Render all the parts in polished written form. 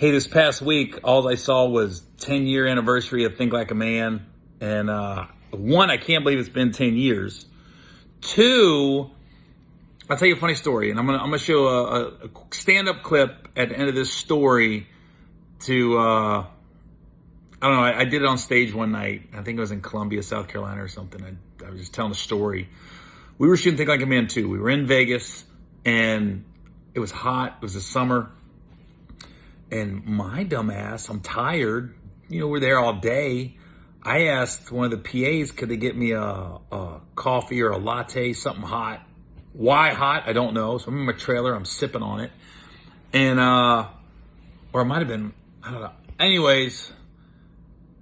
Hey, this past week, all I saw was 10-year anniversary of Think Like a Man. And one, I can't believe it's been 10 years. Two, I'll tell you a funny story. And I'm gonna show a stand-up clip at the end of this story to, I don't know, I did it on stage one night. I think it was in Columbia, South Carolina or something. I was just telling the story. We were shooting Think Like a Man 2. We were in Vegas, and it was hot. It was the summer. And my dumb ass, I'm tired. You know, we're there all day. I asked one of the PAs, could they get me a coffee or a latte, something hot. Why hot? I don't know. So I'm in my trailer. I'm sipping on it. And, or it might have been, I don't know. Anyways,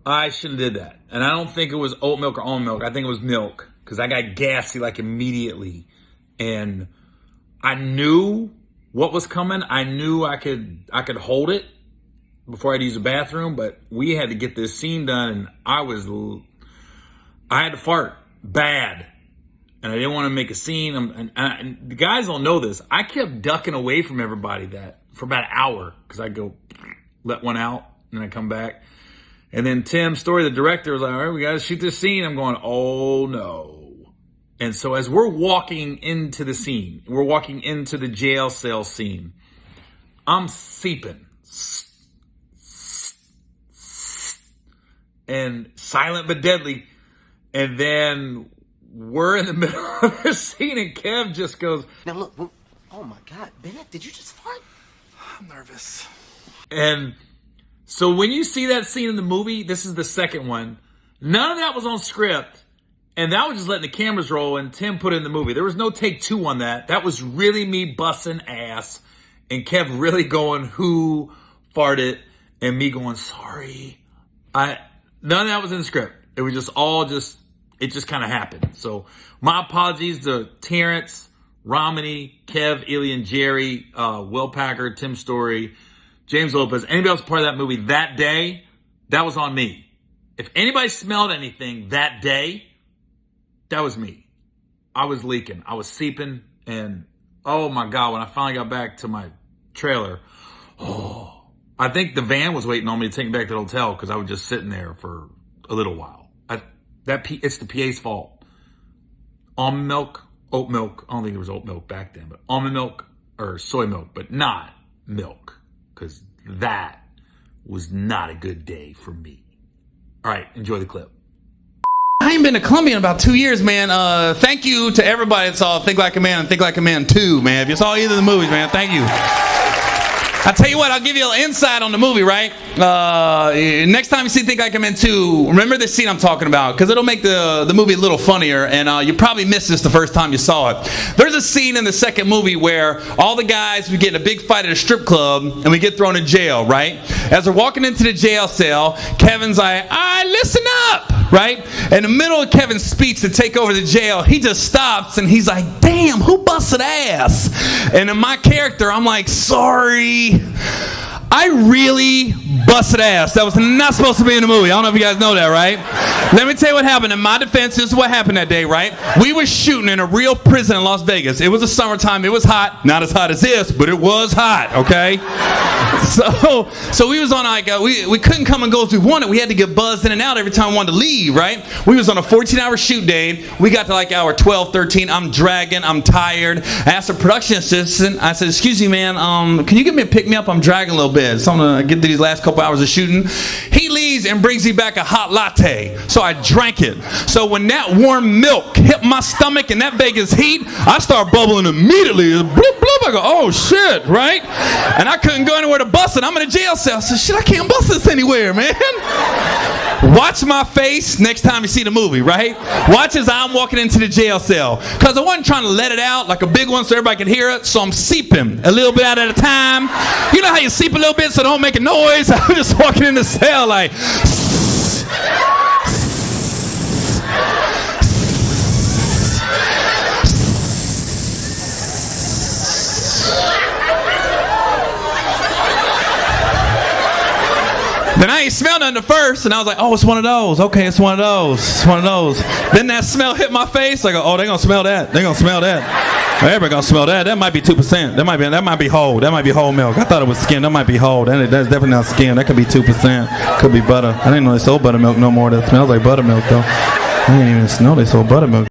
I should have did that. And I don't think it was oat milk or almond milk. I think it was milk. Because I got gassy like immediately. And I knew what was coming. I knew I could hold it before I had to use the bathroom, but we had to get this scene done, and I had to fart bad, and I didn't want to make a scene. And the guys don't know this. I kept ducking away from everybody for about an hour because I go let one out, and I come back, and then Tim Story, the director, was like, "All right, we got to shoot this scene." I'm going, "Oh no." And so as we're walking into the scene, we're walking into the jail cell scene, I'm seeping. And silent but deadly. And then we're in the middle of the scene and Kev just goes, "Now look, oh my God, Bennett, did you just fart?" I'm nervous. And so when you see that scene in the movie, this is the second one, none of that was on script. And that was just letting the cameras roll, and Tim put it in the movie. There was no take two on that. That was really me busting ass, and Kev really going, who farted, and me going, sorry. None of that was in the script. It was just it just kind of happened. So my apologies to Terrence, Romney, Kev, Ilya, and Jerry, Will Packer, Tim Story, James Lopez, anybody else part of that movie that day, that was on me. If anybody smelled anything that day, that was me. I was leaking. I was seeping. And, oh, my God, when I finally got back to my trailer, I think the van was waiting on me to take me back to the hotel because I was just sitting there for a little while. It's the PA's fault. Almond milk, oat milk. I don't think there was oat milk back then, but almond milk or soy milk, but not milk because that was not a good day for me. All right, enjoy the clip. I ain't been to Columbia in about 2 years, man. Thank you to everybody that saw Think Like a Man and Think Like a Man 2, man. If you saw either of the movies, man, thank you. I'll tell you what, I'll give you a little insight on the movie, right? Next time you see Think Like a Man 2, remember the scene I'm talking about, because it'll make the movie a little funnier, and you probably missed this the first time you saw it. There's a scene in the second movie where all the guys, we get in a big fight at a strip club, and we get thrown in jail, right? As we're walking into the jail cell, Kevin's like, all right, listen up, right? In the middle of Kevin's speech to take over the jail, he just stops, and he's like, damn, who busted ass? And in my character, I'm like, sorry, I really busted ass. That was not supposed to be in the movie. I don't know if you guys know that, right? Let me tell you what happened. In my defense, this is what happened that day, right? We were shooting in a real prison in Las Vegas. It was the summertime. It was hot. Not as hot as this, but it was hot, okay? So we was on like, we couldn't come and go as we wanted. We had to get buzzed in and out every time we wanted to leave, right? We was on a 14-hour shoot day. We got to like hour 12, 13. I'm dragging. I'm tired. I asked the production assistant. I said, excuse me, man, can you give me a pick-me-up? I'm dragging a little bit. So I'm going to get to these last couple hours of shooting. He leaves and brings me back a hot latte. So I drank it. So when that warm milk hit my stomach and that Vegas heat, I start bubbling immediately. Bloop, bloop. I go, oh, shit, right? And I couldn't go anywhere to bust it. I'm in a jail cell. I said, shit, I can't bust this anywhere, man. Watch my face next time you see the movie, right? Watch as I'm walking into the jail cell. Because I wasn't trying to let it out like a big one so everybody could hear it. So I'm seeping a little bit out at a time. You know how you seep a little bit so don't make a noise? I'm just walking in the cell like... Then I ain't smelled nothing at first, and I was like, oh, it's one of those. Okay, it's one of those. It's one of those. Then that smell hit my face. I go, oh, they're going to smell that. They're going to smell that. Everybody gonna smell that. That might be 2%. That might be whole. That might be whole milk. I thought it was skim. That might be whole. That's definitely not skim. That could be 2%. Could be butter. I didn't know they sold buttermilk no more. That smells like buttermilk though. I didn't even know they sold buttermilk.